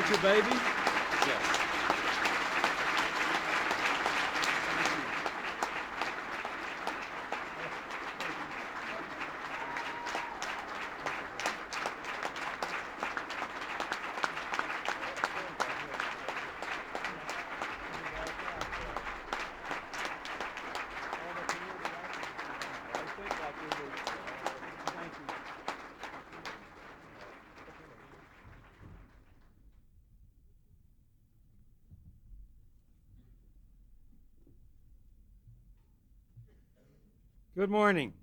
that your baby? Yes. Good morning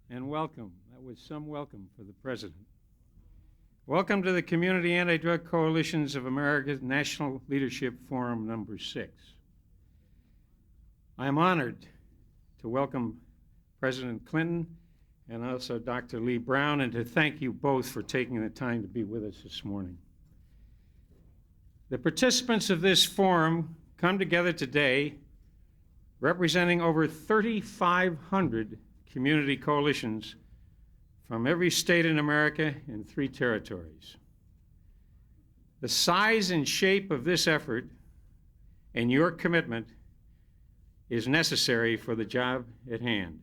and welcome. That was some welcome for the President. Welcome to the Community Anti-Drug Coalitions of America's National Leadership Forum number 6. I am honored to welcome President Clinton and also Dr. Lee Brown, and to thank you both for taking the time to be with us this morning. The participants of this forum come together today representing over 3,500 community coalitions from every state in America and 3 territories. The size and shape of this effort and your commitment is necessary for the job at hand.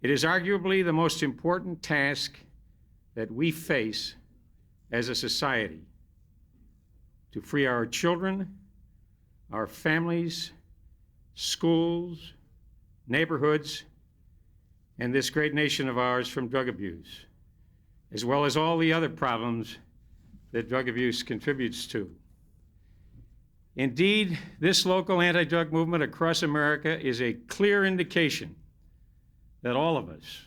It is arguably the most important task that we face as a society: to free our children, our families, schools, neighborhoods, and this great nation of ours from drug abuse, as well as all the other problems that drug abuse contributes to. Indeed, this local anti-drug movement across America is a clear indication that all of us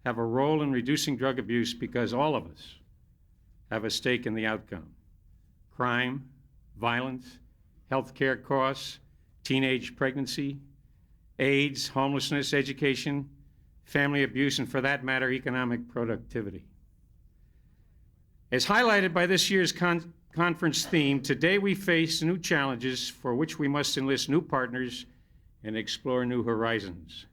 have a role in reducing drug abuse, because all of us have a stake in the outcome. Crime, violence, health care costs, teenage pregnancy, AIDS, homelessness, education, family abuse, and for that matter, economic productivity. As highlighted by this year's conference theme, today we face new challenges for which we must enlist new partners and explore new horizons.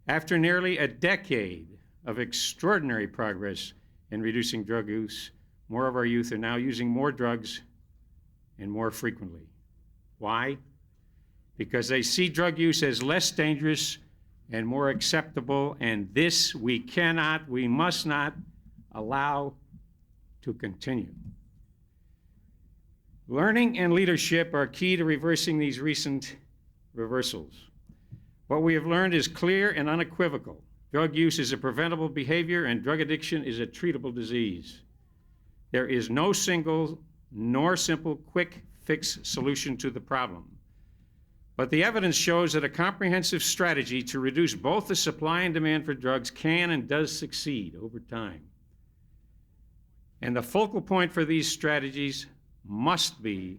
After nearly a decade of extraordinary progress in reducing drug use, more of our youth are now using more drugs and more frequently. Why? Because they see drug use as less dangerous and more acceptable, and this we must not allow to continue. Learning and leadership are key to reversing these recent reversals. What we have learned is clear and unequivocal. Drug use is a preventable behavior, and drug addiction is a treatable disease. There is no single nor simple quick fix solution to the problem. But the evidence shows that a comprehensive strategy to reduce both the supply and demand for drugs can and does succeed over time. And the focal point for these strategies must be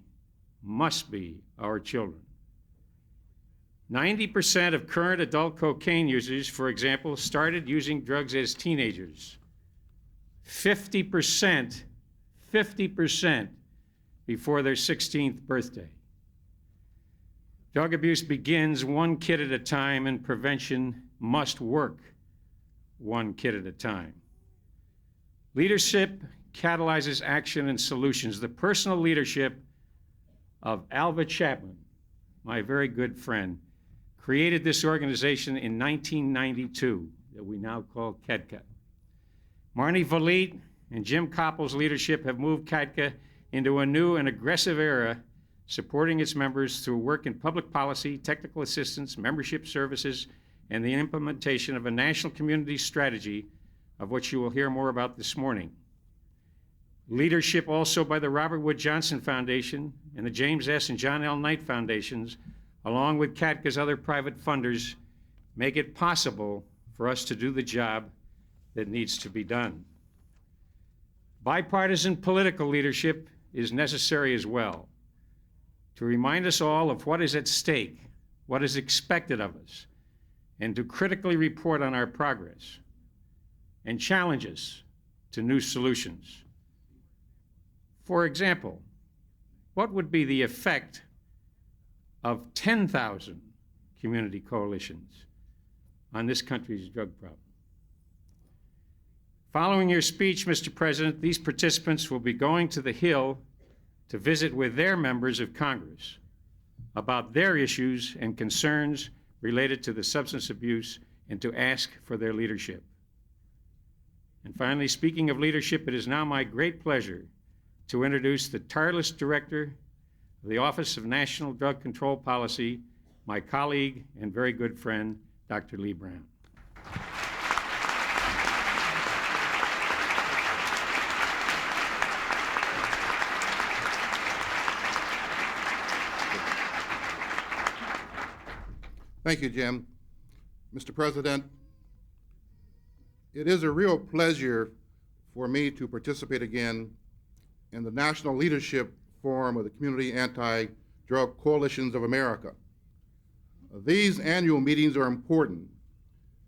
our children. 90% of current adult cocaine users, for example, started using drugs as teenagers. 50% before their 16th birthday. Drug abuse begins one kid at a time, and prevention must work one kid at a time. Leadership catalyzes action and solutions. The personal leadership of Alva Chapman, my very good friend, created this organization in 1992 that we now call KEDCA. Marnie Valit and Jim Koppel's leadership have moved KEDCA into a new and aggressive era, supporting its members through work in public policy, technical assistance, membership services, and the implementation of a national community strategy, of which you will hear more about this morning. Leadership also by the Robert Wood Johnson Foundation and the James S. and John L. Knight Foundations, along with KEDCA's other private funders, make it possible for us to do the job that needs to be done. Bipartisan political leadership is necessary as well, to remind us all of what is at stake, what is expected of us, and to critically report on our progress and challenge us to new solutions. For example, what would be the effect of 10,000 community coalitions on this country's drug problem? Following your speech, Mr. President, these participants will be going to the Hill to visit with their members of Congress about their issues and concerns related to the substance abuse and to ask for their leadership. And finally, speaking of leadership, it is now my great pleasure to introduce the tireless director of the Office of National Drug Control Policy, my colleague and very good friend, Dr. Lee Brown. Thank you, Jim. Mr. President, it is a real pleasure for me to participate again in the National Leadership Forum of the Community Anti-Drug Coalitions of America. These annual meetings are important.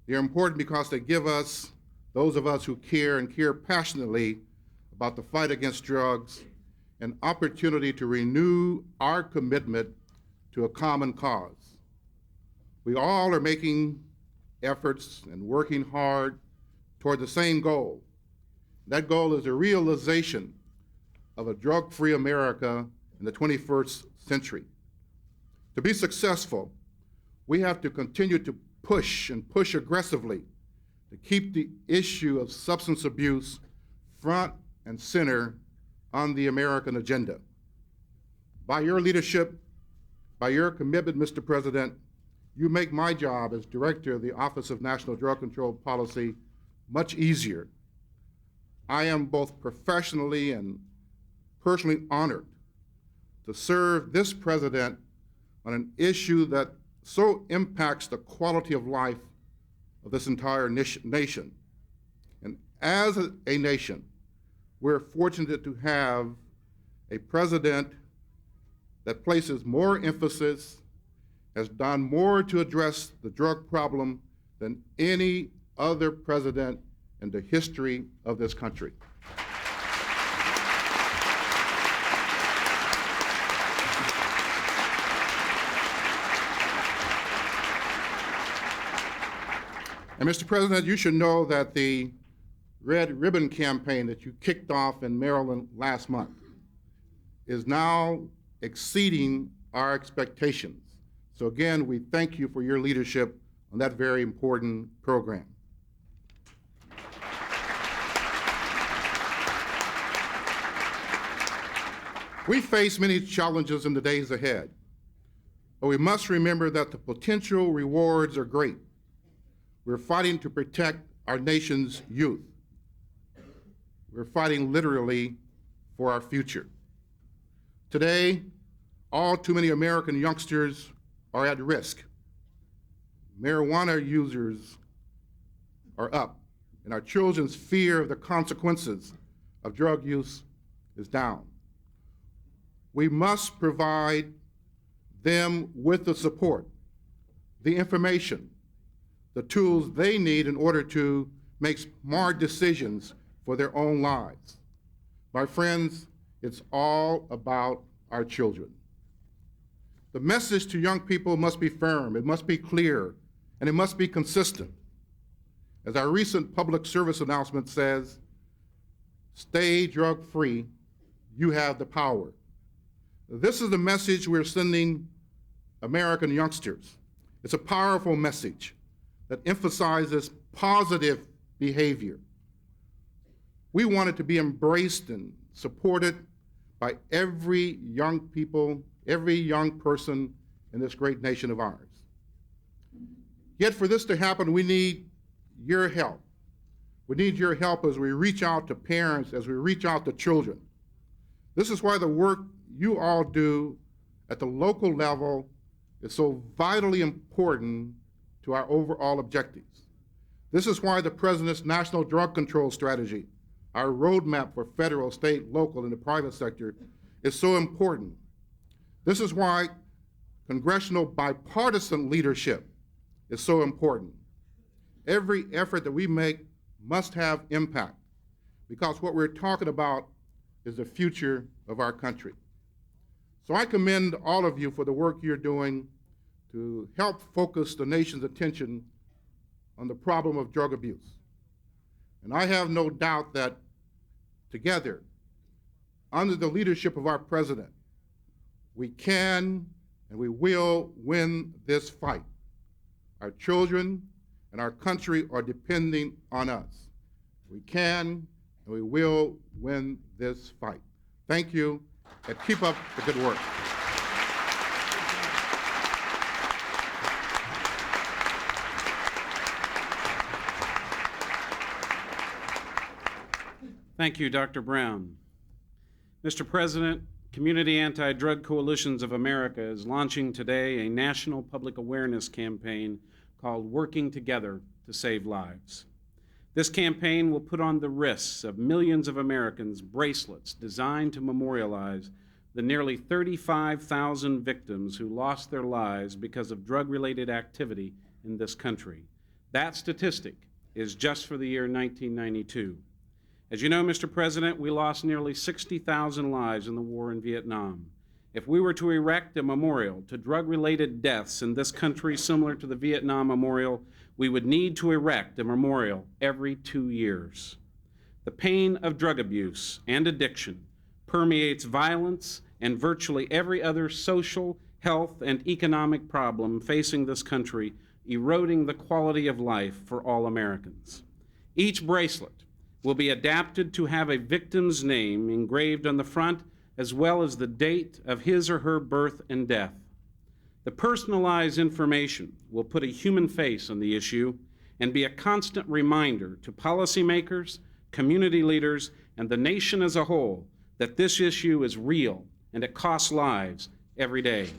They're important because they give us, those of us who care and care passionately about the fight against drugs, an opportunity to renew our commitment to a common cause. We all are making efforts and working hard toward the same goal. That goal is the realization of a drug-free America in the 21st century. To be successful, we have to continue to push and push aggressively to keep the issue of substance abuse front and center on the American agenda. By your leadership, by your commitment, Mr. President, you make my job as Director of the Office of National Drug Control Policy much easier. I am both professionally and personally honored to serve this President on an issue that so impacts the quality of life of this entire nation. And as a nation, we're fortunate to have a President that places more emphasis, has done more to address the drug problem than any other president in the history of this country. And Mr. President, you should know that the Red Ribbon campaign that you kicked off in Maryland last month is now exceeding our expectations. So again, we thank you for your leadership on that very important program. We face many challenges in the days ahead, but we must remember that the potential rewards are great. We're fighting to protect our nation's youth. We're fighting literally for our future. Today, all too many American youngsters are at risk. Marijuana users are up, and our children's fear of the consequences of drug use is down. We must provide them with the support, the information, the tools they need in order to make smart decisions for their own lives. My friends, it's all about our children. The message to young people must be firm, it must be clear, and it must be consistent. As our recent public service announcement says, stay drug-free, you have the power. This is the message we're sending American youngsters. It's a powerful message that emphasizes positive behavior. We want it to be embraced and supported by every young people, every young person in this great nation of ours. Yet for this to happen, we need your help. We need your help as we reach out to parents, as we reach out to children. This is why the work you all do at the local level is so vitally important to our overall objectives. This is why the President's National Drug Control Strategy, our roadmap for federal, state, local, and the private sector, is so important. This is why congressional bipartisan leadership is so important. Every effort that we make must have impact, because what we're talking about is the future of our country. So I commend all of you for the work you're doing to help focus the nation's attention on the problem of drug abuse. And I have no doubt that together, under the leadership of our president, we can and we will win this fight. Our children and our country are depending on us. We can and we will win this fight. Thank you, and keep up the good work. Thank you, Dr. Brown. Mr. President, Community Anti-Drug Coalitions of America is launching today a national public awareness campaign called Working Together to Save Lives. This campaign will put on the wrists of millions of Americans bracelets designed to memorialize the nearly 35,000 victims who lost their lives because of drug-related activity in this country. That statistic is just for the year 1992. As you know, Mr. President, we lost nearly 60,000 lives in the war in Vietnam. If we were to erect a memorial to drug-related deaths in this country similar to the Vietnam Memorial, we would need to erect a memorial every 2 years. The pain of drug abuse and addiction permeates violence and virtually every other social, health, and economic problem facing this country, eroding the quality of life for all Americans. Each bracelet will be adapted to have a victim's name engraved on the front as well as the date of his or her birth and death. The personalized information will put a human face on the issue and be a constant reminder to policymakers, community leaders, and the nation as a whole that this issue is real and it costs lives every day.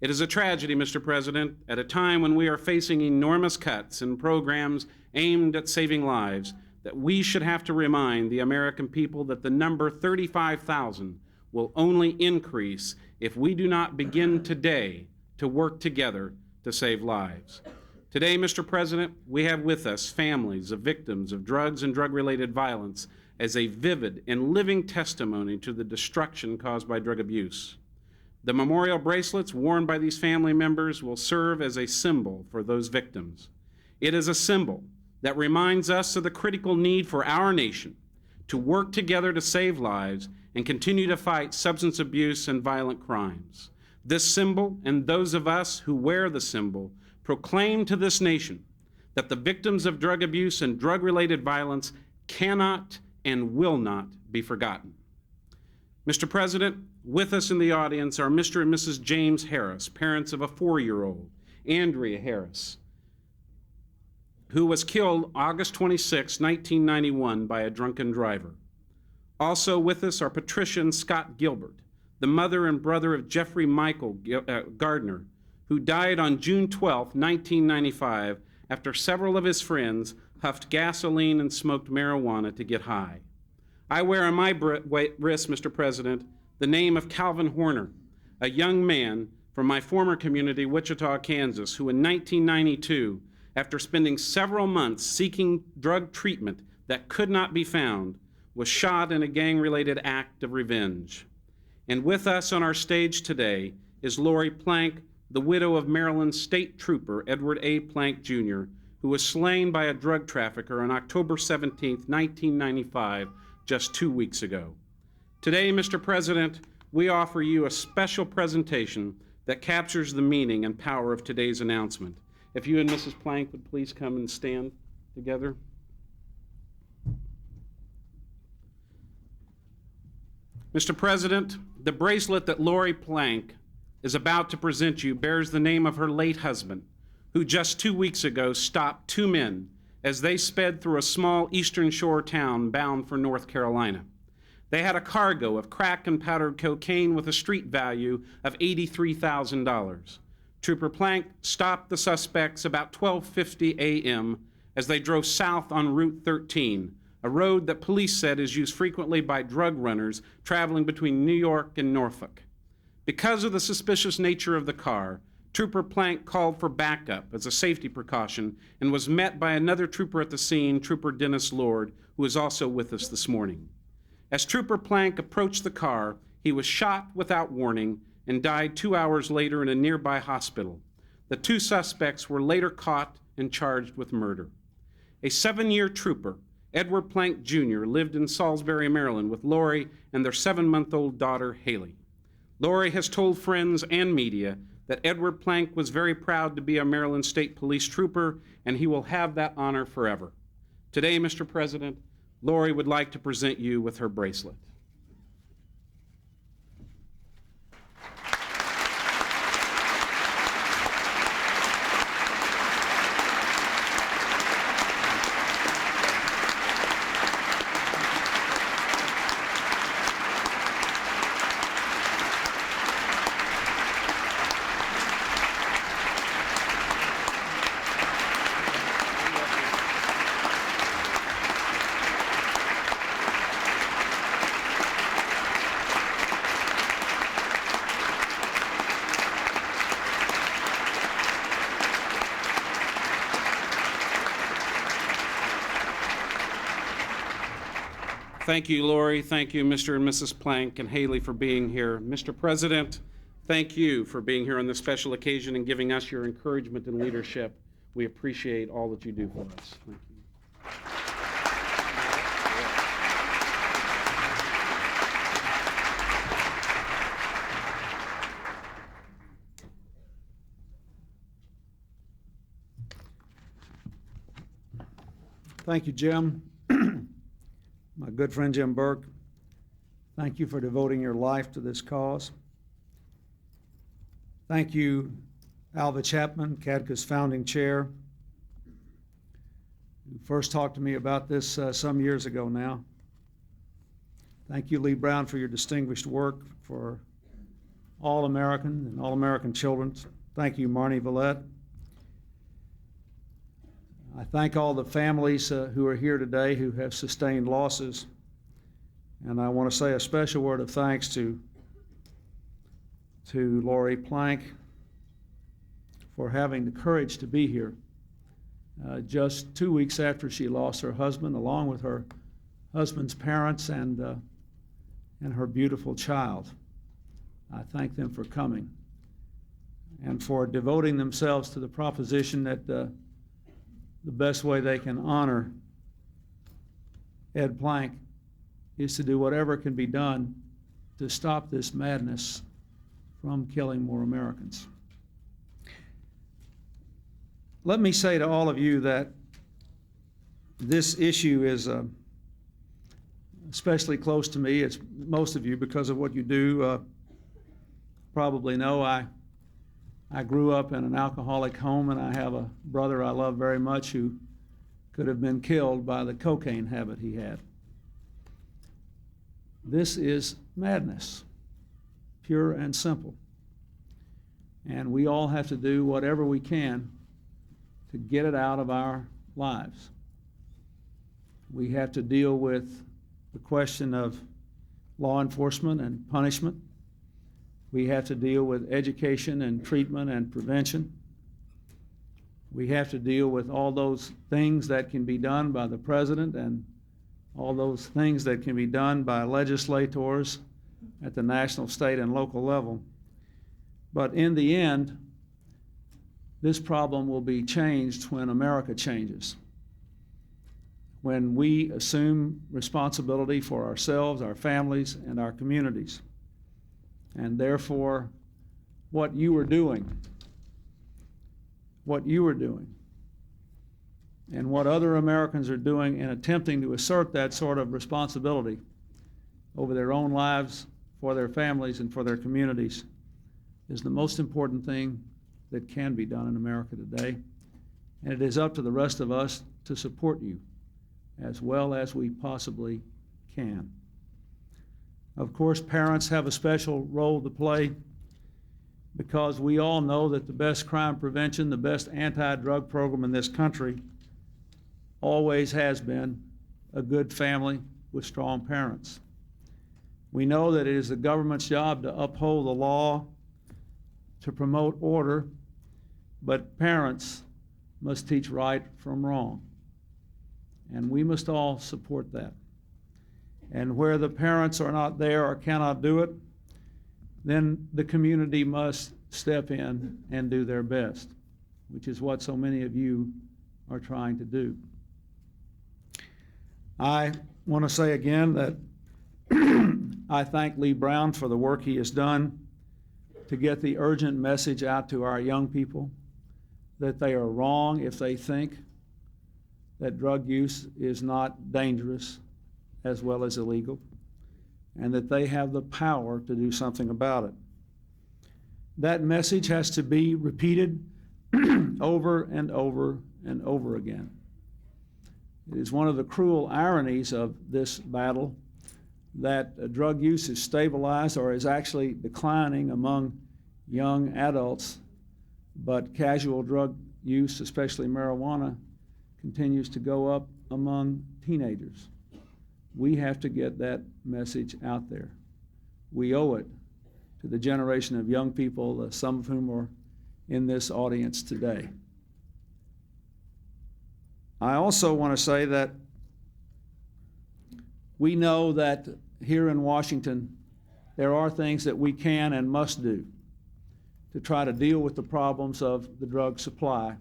It is a tragedy, Mr. President, at a time when we are facing enormous cuts in programs aimed at saving lives, that we should have to remind the American people that the number 35,000 will only increase if we do not begin today to work together to save lives. Today, Mr. President, we have with us families of victims of drugs and drug-related violence as a vivid and living testimony to the destruction caused by drug abuse. The memorial bracelets worn by these family members will serve as a symbol for those victims. It is a symbol that reminds us of the critical need for our nation to work together to save lives and continue to fight substance abuse and violent crimes. This symbol, and those of us who wear the symbol, proclaim to this nation that the victims of drug abuse and drug-related violence cannot and will not be forgotten. Mr. President, with us in the audience are Mr. and Mrs. James Harris, parents of a 4-year-old, Andrea Harris, who was killed August 26, 1991 by a drunken driver. Also with us are Patricia and Scott Gilbert, the mother and brother of Jeffrey Michael Gardner, who died on June 12, 1995, after several of his friends huffed gasoline and smoked marijuana to get high. I wear on my wrist, Mr. President, the name of Calvin Horner, a young man from my former community, Wichita, Kansas, who in 1992, after spending several months seeking drug treatment that could not be found, was shot in a gang-related act of revenge. And with us on our stage today is Lori Plank, the widow of Maryland State Trooper Edward A. Plank, Jr., who was slain by a drug trafficker on October 17, 1995, just 2 weeks ago. Today, Mr. President, we offer you a special presentation that captures the meaning and power of today's announcement. If you and Mrs. Plank would please come and stand together. Mr. President, the bracelet that Lori Plank is about to present you bears the name of her late husband, who just 2 weeks ago stopped 2 men as they sped through a small Eastern Shore town bound for North Carolina. They had a cargo of crack and powdered cocaine with a street value of $83,000. Trooper Plank stopped the suspects about 12:50 a.m. as they drove south on Route 13, a road that police said is used frequently by drug runners traveling between New York and Norfolk. Because of the suspicious nature of the car, Trooper Plank called for backup as a safety precaution and was met by another trooper at the scene, Trooper Dennis Lord, who is also with us this morning. As Trooper Plank approached the car, he was shot without warning and died 2 hours later in a nearby hospital. The 2 suspects were later caught and charged with murder. A 7-year trooper Edward Plank Jr. lived in Salisbury, Maryland with Lori and their 7-month-old daughter, Haley. Lori has told friends and media that Edward Plank was very proud to be a Maryland State Police trooper, and he will have that honor forever. Today, Mr. President, Lori would like to present you with her bracelet. Thank you, Lori. Thank you, Mr. and Mrs. Plank and Haley, for being here. Mr. President, thank you for being here on this special occasion and giving us your encouragement and leadership. We appreciate all that you do for us. Thank you. Thank you, Jim. My good friend Jim Burke, thank you for devoting your life to this cause. Thank you, Alva Chapman, CADCA's founding chair, who first talked to me about this some years ago now. Thank you, Lee Brown, for your distinguished work for all American and all American children. Thank you, Marnie Vallette. I thank all the families who are here today who have sustained losses. And I want to say a special word of thanks to Lori Plank for having the courage to be here just 2 weeks after she lost her husband, along with her husband's parents and her beautiful child. I thank them for coming and for devoting themselves to the proposition that the best way they can honor Ed Plank is to do whatever can be done to stop this madness from killing more Americans. Let me say to all of you that this issue is especially close to me. It's most of you, because of what you do, probably know I grew up in an alcoholic home, and I have a brother I love very much who could have been killed by the cocaine habit he had. This is madness, pure and simple. And we all have to do whatever we can to get it out of our lives. We have to deal with the question of law enforcement and punishment. We have to deal with education and treatment and prevention. We have to deal with all those things that can be done by the president and all those things that can be done by legislators at the national, state, and local level. But in the end, this problem will be changed when America changes. When we assume responsibility for ourselves, our families, and our communities. And therefore, what you are doing, and what other Americans are doing in attempting to assert that sort of responsibility over their own lives, for their families, and for their communities is the most important thing that can be done in America today. And it is up to the rest of us to support you as well as we possibly can. Of course, parents have a special role to play, because we all know that the best crime prevention, the best anti-drug program in this country always has been a good family with strong parents. We know that it is the government's job to uphold the law, to promote order, but parents must teach right from wrong. And we must all support that. And where the parents are not there or cannot do it, then the community must step in and do their best, which is what so many of you are trying to do. I want to say again that I thank Lee Brown for the work he has done to get the urgent message out to our young people that they are wrong if they think that drug use is not dangerous as well as illegal, and that they have the power to do something about it. That message has to be repeated over and over and over again. It is one of the cruel ironies of this battle that drug use is stabilized or is actually declining among young adults, but casual drug use, especially marijuana, continues to go up among teenagers. We have to get that message out there. We owe it to the generation of young people, some of whom are in this audience today. I also want to say that we know that here in Washington, there are things that we can and must do to try to deal with the problems of the drug supply,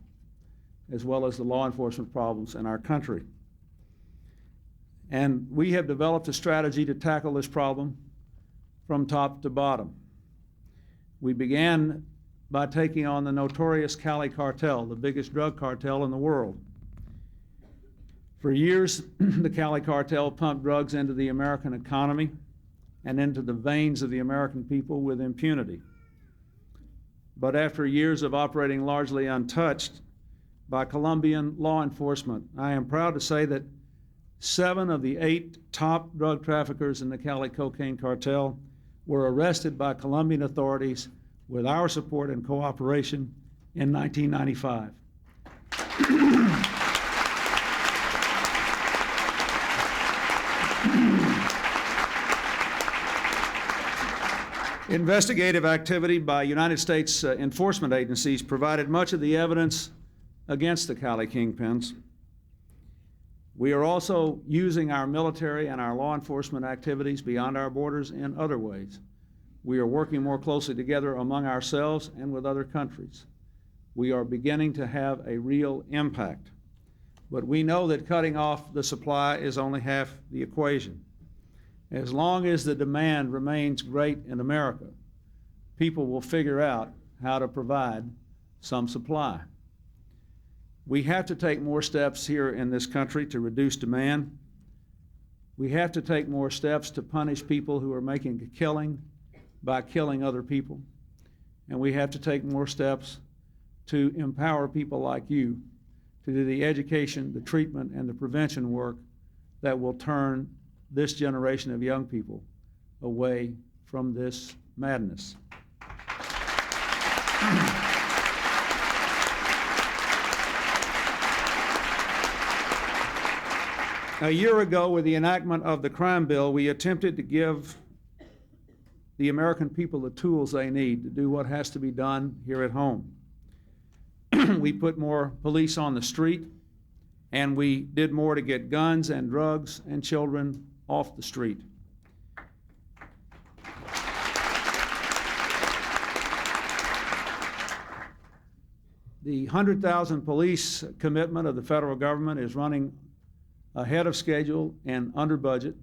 as well as the law enforcement problems in our country. And we have developed a strategy to tackle this problem from top to bottom. We began by taking on the notorious Cali cartel, the biggest drug cartel in the world. For years, the Cali cartel pumped drugs into the American economy and into the veins of the American people with impunity. But after years of operating largely untouched by Colombian law enforcement, I am proud to say that 7 of the 8 top drug traffickers in the Cali cocaine cartel were arrested by Colombian authorities with our support and cooperation in 1995. Investigative activity by United States enforcement agencies provided much of the evidence against the Cali kingpins. We are also using our military and our law enforcement activities beyond our borders in other ways. We are working more closely together among ourselves and with other countries. We are beginning to have a real impact. But we know that cutting off the supply is only half the equation. As long as the demand remains great in America, people will figure out how to provide some supply. We have to take more steps here in this country to reduce demand. We have to take more steps to punish people who are making a killing by killing other people. And we have to take more steps to empower people like you to do the education, the treatment, and the prevention work that will turn this generation of young people away from this madness. A year ago, with the enactment of the crime bill, we attempted to give the American people the tools they need to do what has to be done here at home. We put more police on the street, and we did more to get guns and drugs and children off the street. The 100,000 police commitment of the federal government is running ahead of schedule and under budget.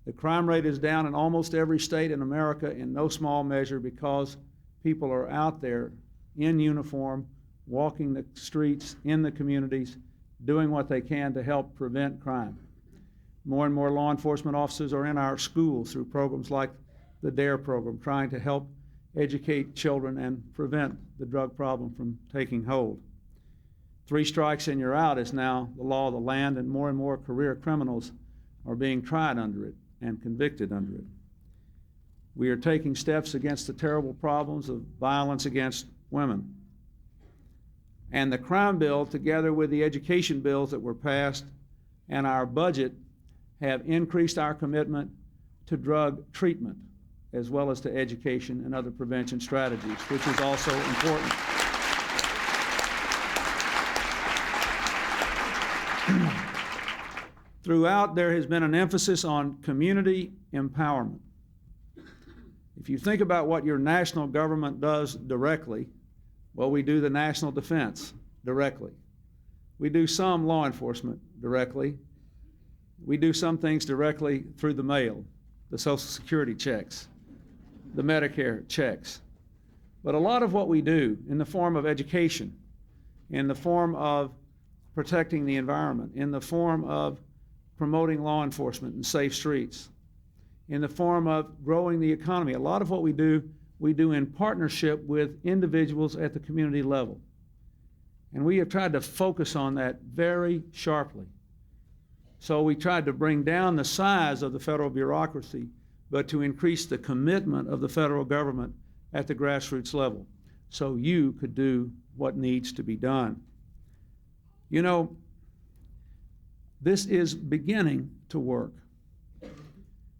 The crime rate is down in almost every state in America in no small measure because people are out there in uniform, walking the streets in the communities, doing what they can to help prevent crime. More and more law enforcement officers are in our schools through programs like the DARE program, trying to help educate children and prevent the drug problem from taking hold. 3 strikes and you're out is now the law of the land, and more career criminals are being tried under it and convicted under it. We are taking steps against the terrible problems of violence against women. And the crime bill, together with the education bills that were passed and our budget, have increased our commitment to drug treatment as well as to education and other prevention strategies, which is also important. Throughout, there has been an emphasis on community empowerment. If you think about what your national government does directly, well, we do the national defense directly. We do some law enforcement directly, We do some things directly through the mail, the Social Security checks, the Medicare checks. But a lot of what we do in the form of education, in the form of protecting the environment, in the form of promoting law enforcement and safe streets, in the form of growing the economy, a lot of what we do in partnership with individuals at the community level. And we have tried to focus on that very sharply. So we tried to bring down the size of the federal bureaucracy, but to increase the commitment of the federal government at the grassroots level, so you could do what needs to be done. You know, this is beginning to work.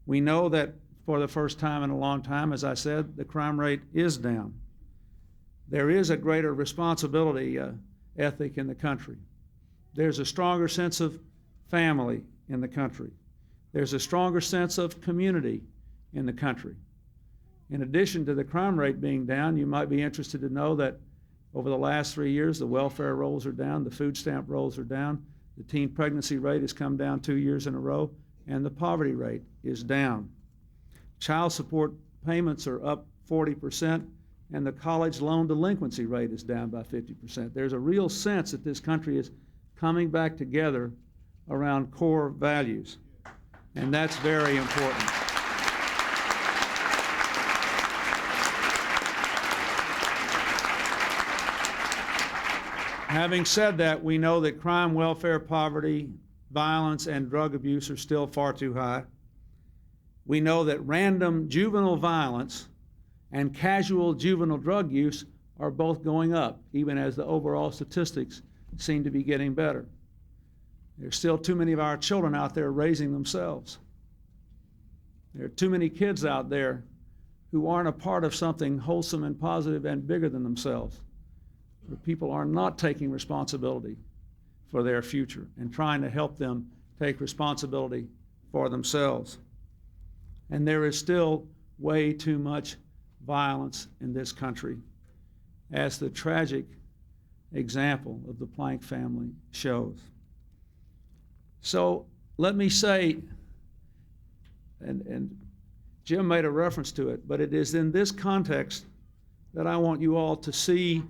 We know that for the first time in a long time, as I said, the crime rate is down. There is a greater responsibility ethic in the country. There's a stronger sense of family in the country. There's a stronger sense of community in the country. In addition to the crime rate being down, you might be interested to know that over the last 3 years, the welfare rolls are down, the food stamp rolls are down, the teen pregnancy rate has come down 2 years in a row, and the poverty rate is down. Child support payments are up 40%, and the college loan delinquency rate is down by 50%. There's a real sense that this country is coming back together around core values, and that's very important. Having said that, we know that crime, welfare, poverty, violence, and drug abuse are still far too high. We know that random juvenile violence and casual juvenile drug use are both going up, even as the overall statistics seem to be getting better. There's still too many of our children out there raising themselves. There are too many kids out there who aren't a part of something wholesome and positive and bigger than themselves, where people are not taking responsibility for their future and trying to help them take responsibility for themselves. And there is still way too much violence in this country, as the tragic example of the Plank family shows. So let me say, and Jim made a reference to it, but it is in this context that I want you all to see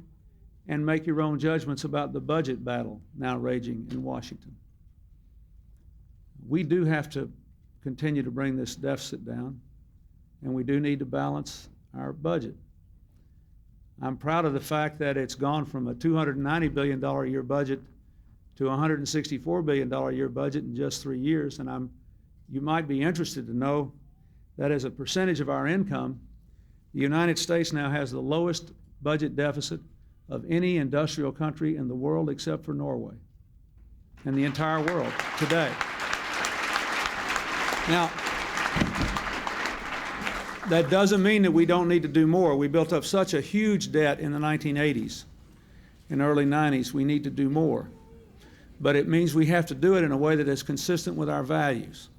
and make your own judgments about the budget battle now raging in Washington. We do have to continue to bring this deficit down, and we do need to balance our budget. I'm proud of the fact that it's gone from a $290 billion a year budget to a $164 billion a year budget in just 3 years, and you might be interested to know that as a percentage of our income, the United States now has the lowest budget deficit of any industrial country in the world except for Norway, in the entire world today. Now, that doesn't mean that we don't need to do more. We built up such a huge debt in the 1980s and early 90s. We need to do more. But it means we have to do it in a way that is consistent with our values.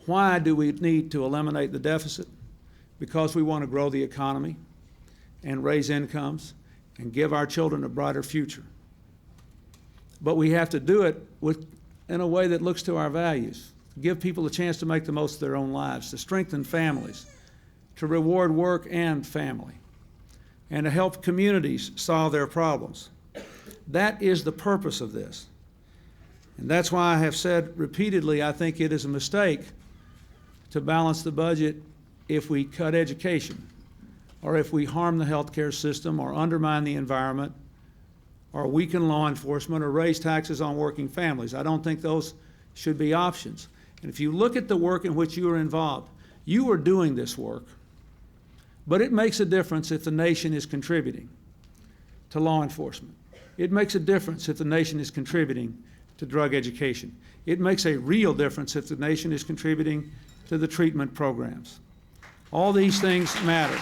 Why do we need to eliminate the deficit? Because we want to grow the economy and raise incomes and give our children a brighter future. But we have to do it in a way that looks to our values, to give people a chance to make the most of their own lives, to strengthen families, to reward work and family, and to help communities solve their problems. That is the purpose of this. And that's why I have said repeatedly, I think it is a mistake to balance the budget if we cut education, or if we harm the healthcare system, or undermine the environment, or weaken law enforcement, or raise taxes on working families. I don't think those should be options. And if you look at the work in which you are involved, you are doing this work, but it makes a difference if the nation is contributing to law enforcement. It makes a difference if the nation is contributing to drug education. It makes a real difference if the nation is contributing to the treatment programs. All these things matter.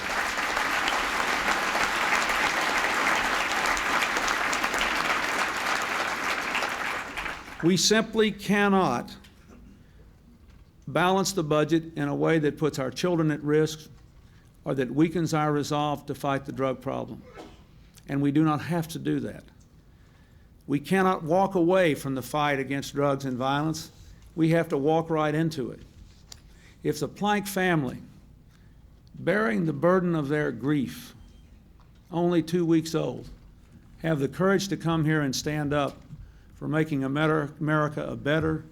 We simply cannot balance the budget in a way that puts our children at risk or that weakens our resolve to fight the drug problem. And we do not have to do that. We cannot walk away from the fight against drugs and violence we have to walk right into it. If the Plank family, bearing the burden of their grief, only 2 weeks old, have the courage to come here and stand up for making America a better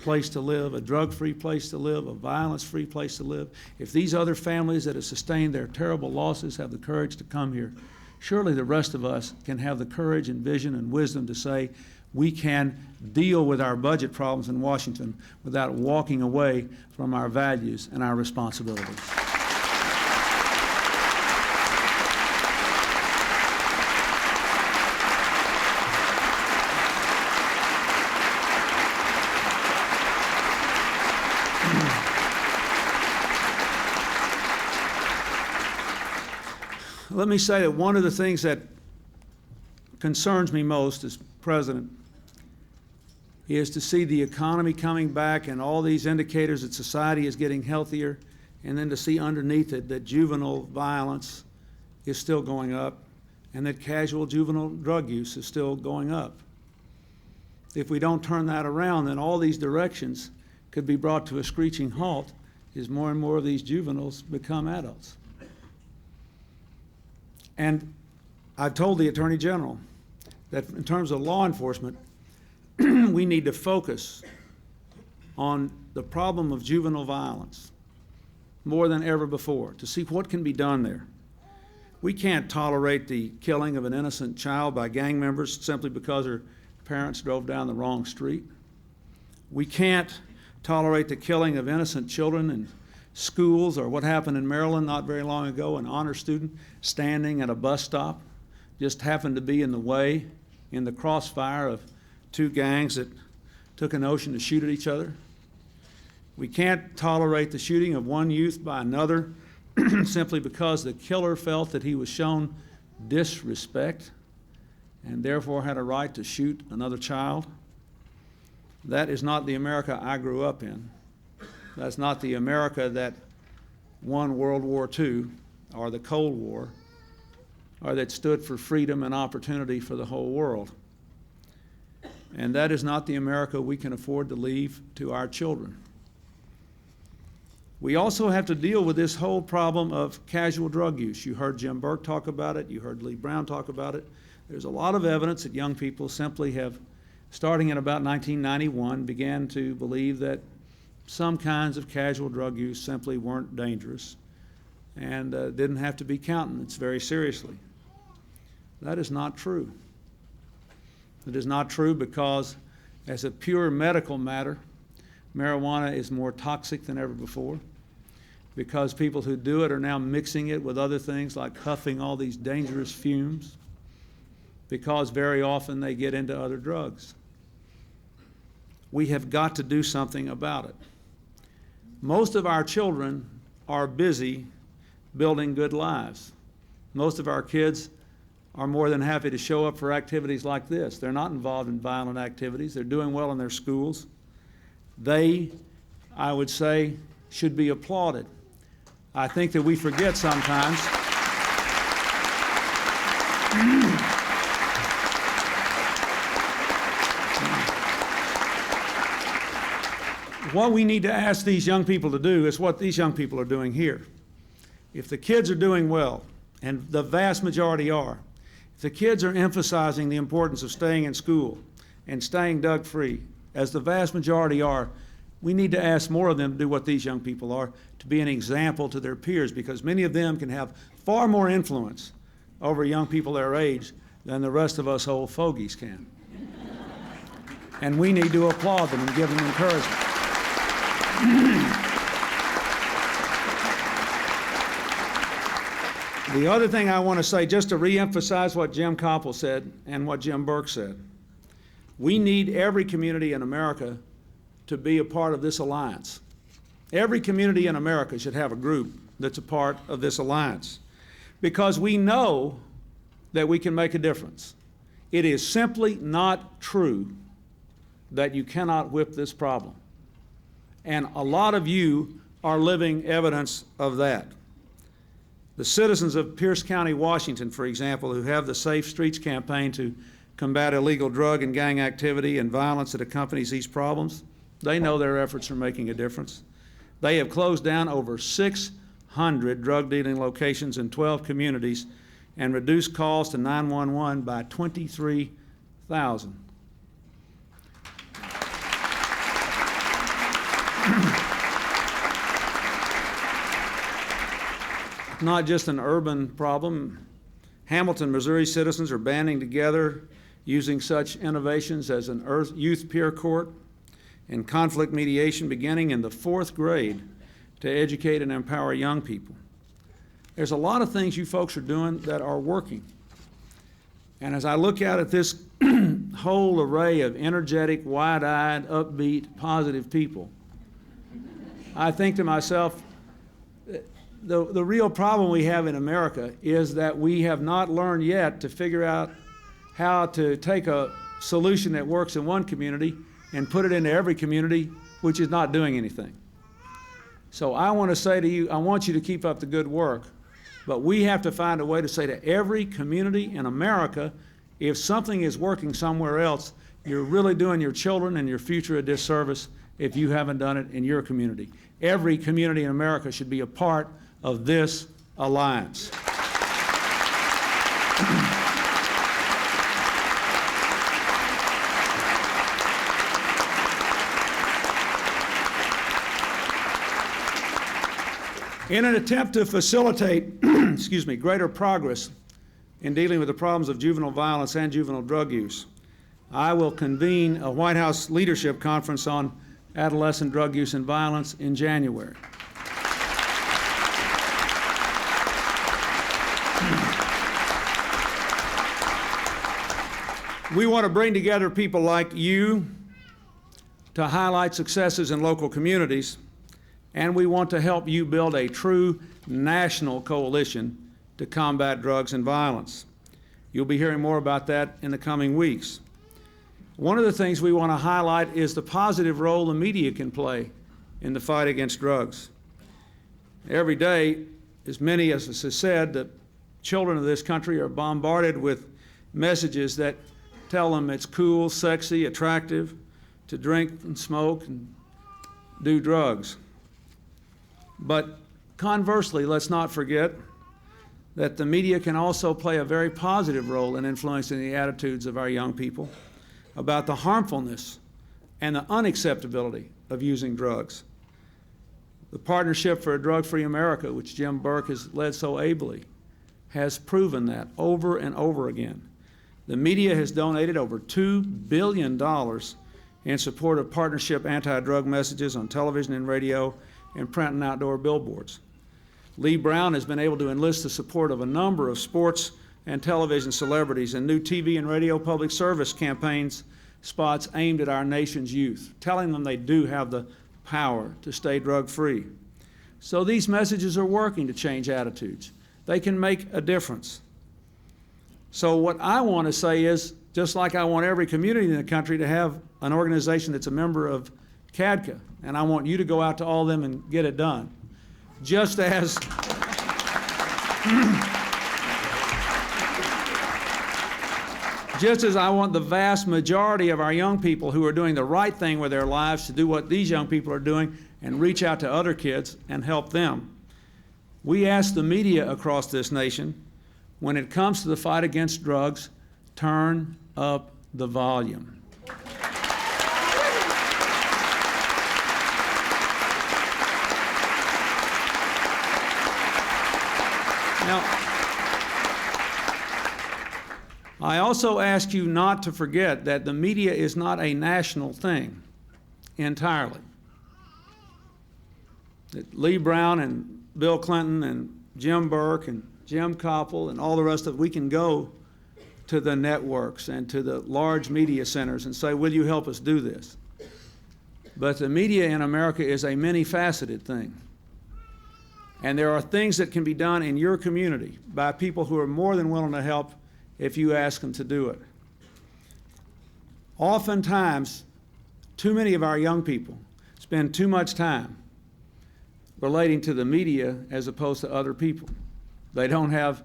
place to live, a drug-free place to live, a violence-free place to live, if these other families that have sustained their terrible losses have the courage to come here, surely the rest of us can have the courage and vision and wisdom to say we can deal with our budget problems in Washington without walking away from our values and our responsibilities. Let me say that one of the things that concerns me most as president is to see the economy coming back and all these indicators that society is getting healthier, and then to see underneath it that juvenile violence is still going up and that casual juvenile drug use is still going up. If we don't turn that around, then all these directions could be brought to a screeching halt as more and more of these juveniles become adults. And I've told the Attorney General that in terms of law enforcement, we need to focus on the problem of juvenile violence more than ever before to see what can be done there. We can't tolerate the killing of an innocent child by gang members simply because her parents drove down the wrong street. We can't tolerate the killing of innocent children in schools, or what happened in Maryland not very long ago, an honor student standing at a bus stop just happened to be in the way, in the crossfire of two gangs that took a notion to shoot at each other. We can't tolerate the shooting of one youth by another simply because the killer felt that he was shown disrespect and therefore had a right to shoot another child. That is not the America I grew up in. That's not the America that won World War II or the Cold War, or that stood for freedom and opportunity for the whole world. And that is not the America we can afford to leave to our children. We also have to deal with this whole problem of casual drug use. You heard Jim Burke talk about it. You heard Lee Brown talk about it. There's a lot of evidence that young people simply have, starting in about 1991, began to believe that some kinds of casual drug use simply weren't dangerous and didn't have to be countenanced very seriously. That is not true. It is not true because, as a pure medical matter, marijuana is more toxic than ever before, because people who do it are now mixing it with other things like huffing all these dangerous fumes, because very often they get into other drugs. We have got to do something about it. Most of our children are busy building good lives. Most of our kids are more than happy to show up for activities like this. They're not involved in violent activities. They're doing well in their schools. They, I would say, should be applauded. I think that we forget sometimes what we need to ask these young people to do is what these young people are doing here. If the kids are doing well, and the vast majority are, if the kids are emphasizing the importance of staying in school and staying drug-free, as the vast majority are, we need to ask more of them to do what these young people are, to be an example to their peers, because many of them can have far more influence over young people their age than the rest of us old fogies can. And we need to applaud them and give them encouragement. The other thing I want to say, just to reemphasize what Jim Koppel said and what Jim Burke said, we need every community in America to be a part of this alliance. Every community in America should have a group that's a part of this alliance, because we know that we can make a difference. It is simply not true that you cannot whip this problem. And a lot of you are living evidence of that. The citizens of Pierce County, Washington, for example, who have the Safe Streets campaign to combat illegal drug and gang activity and violence that accompanies these problems, They know their efforts are making a difference. They have closed down over 600 drug dealing locations in 12 communities and reduced calls to 911 by 23,000. Not just an urban problem. Hamilton, Missouri citizens are banding together using such innovations as an youth peer court and conflict mediation beginning in the 4th grade to educate and empower young people. There's a lot of things you folks are doing that are working. And as I look out at this whole array of energetic, wide-eyed, upbeat, positive people, I think to myself, the real problem we have in America is that we have not learned yet to figure out how to take a solution that works in one community and put it into every community which is not doing anything. So I want to say to you, I want you to keep up the good work, but we have to find a way to say to every community in America, if something is working somewhere else, you're really doing your children and your future a disservice if you haven't done it in your community. Every community in America should be a part of this alliance. In an attempt to facilitate greater progress in dealing with the problems of juvenile violence and juvenile drug use, I will convene a White House leadership conference on adolescent drug use and violence in January. We want to bring together people like you to highlight successes in local communities, and we want to help you build a true national coalition to combat drugs and violence. You'll be hearing more about that in the coming weeks. One of the things we want to highlight is the positive role the media can play in the fight against drugs. Every day, as many of us have said, the children of this country are bombarded with messages that tell them it's cool, sexy, attractive to drink and smoke and do drugs. But conversely, let's not forget that the media can also play a very positive role in influencing the attitudes of our young people about the harmfulness and the unacceptability of using drugs. The Partnership for a Drug-Free America, which Jim Burke has led so ably, has proven that over and over again. The media has donated over $2 billion in support of partnership anti-drug messages on television and radio and print and outdoor billboards. Lee Brown has been able to enlist the support of a number of sports and television celebrities in new TV and radio public service campaigns, spots aimed at our nation's youth, telling them they do have the power to stay drug-free. So these messages are working to change attitudes. They can make a difference. So what I want to say is, just like I want every community in the country to have an organization that's a member of CADCA, and I want you to go out to all of them and get it done. Just as I want the vast majority of our young people who are doing the right thing with their lives to do what these young people are doing and reach out to other kids and help them. We ask the media across this nation, when it comes to the fight against drugs, turn up the volume. Now, I also ask you not to forget that the media is not a national thing entirely. That Lee Brown and Bill Clinton and Jim Burke and Jim Koppel and all the rest of it, we can go to the networks and to the large media centers and say, will you help us do this? But the media in America is a many-faceted thing. And there are things that can be done in your community by people who are more than willing to help if you ask them to do it. Oftentimes, too many of our young people spend too much time relating to the media as opposed to other people. They don't have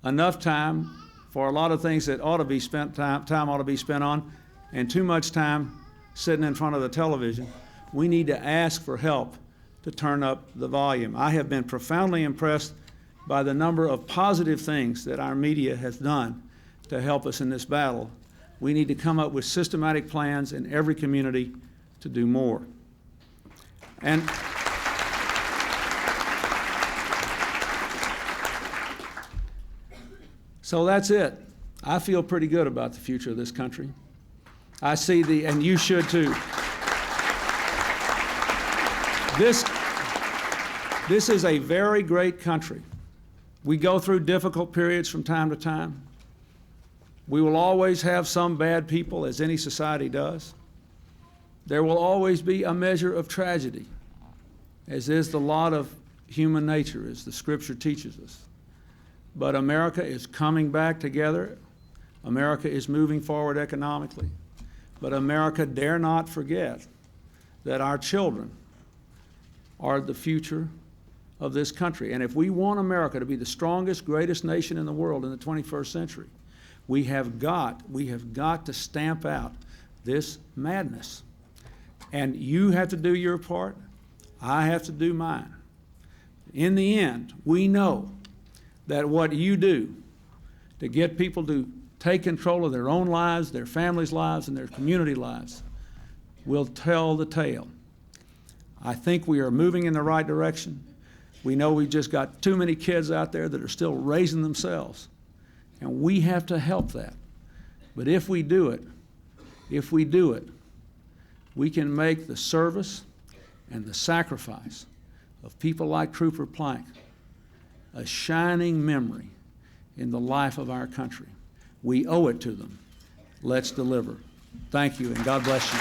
enough time for a lot of things that ought to be spent time ought to be spent on, and too much time sitting in front of the television. We need to ask for help to turn up the volume. I have been profoundly impressed by the number of positive things that our media has done to help us in this battle. We need to come up with systematic plans in every community to do more. And so that's it. I feel pretty good about the future of this country. I see and you should too. This is a very great country. We go through difficult periods from time to time. We will always have some bad people, as any society does. There will always be a measure of tragedy, as is the lot of human nature, as the Scripture teaches us. But America is coming back together. America is moving forward economically. But America dare not forget that our children are the future of this country. And if we want America to be the strongest, greatest nation in the world in the 21st century, we have got to stamp out this madness. And you have to do your part. I have to do mine. In the end, we know that what you do to get people to take control of their own lives, their families' lives, and their community lives will tell the tale. I think we are moving in the right direction. We know we've just got too many kids out there that are still raising themselves, and we have to help that. But if we do it, we can make the service and the sacrifice of people like Trooper Plank a shining memory in the life of our country. We owe it to them. Let's deliver. Thank you, and God bless you.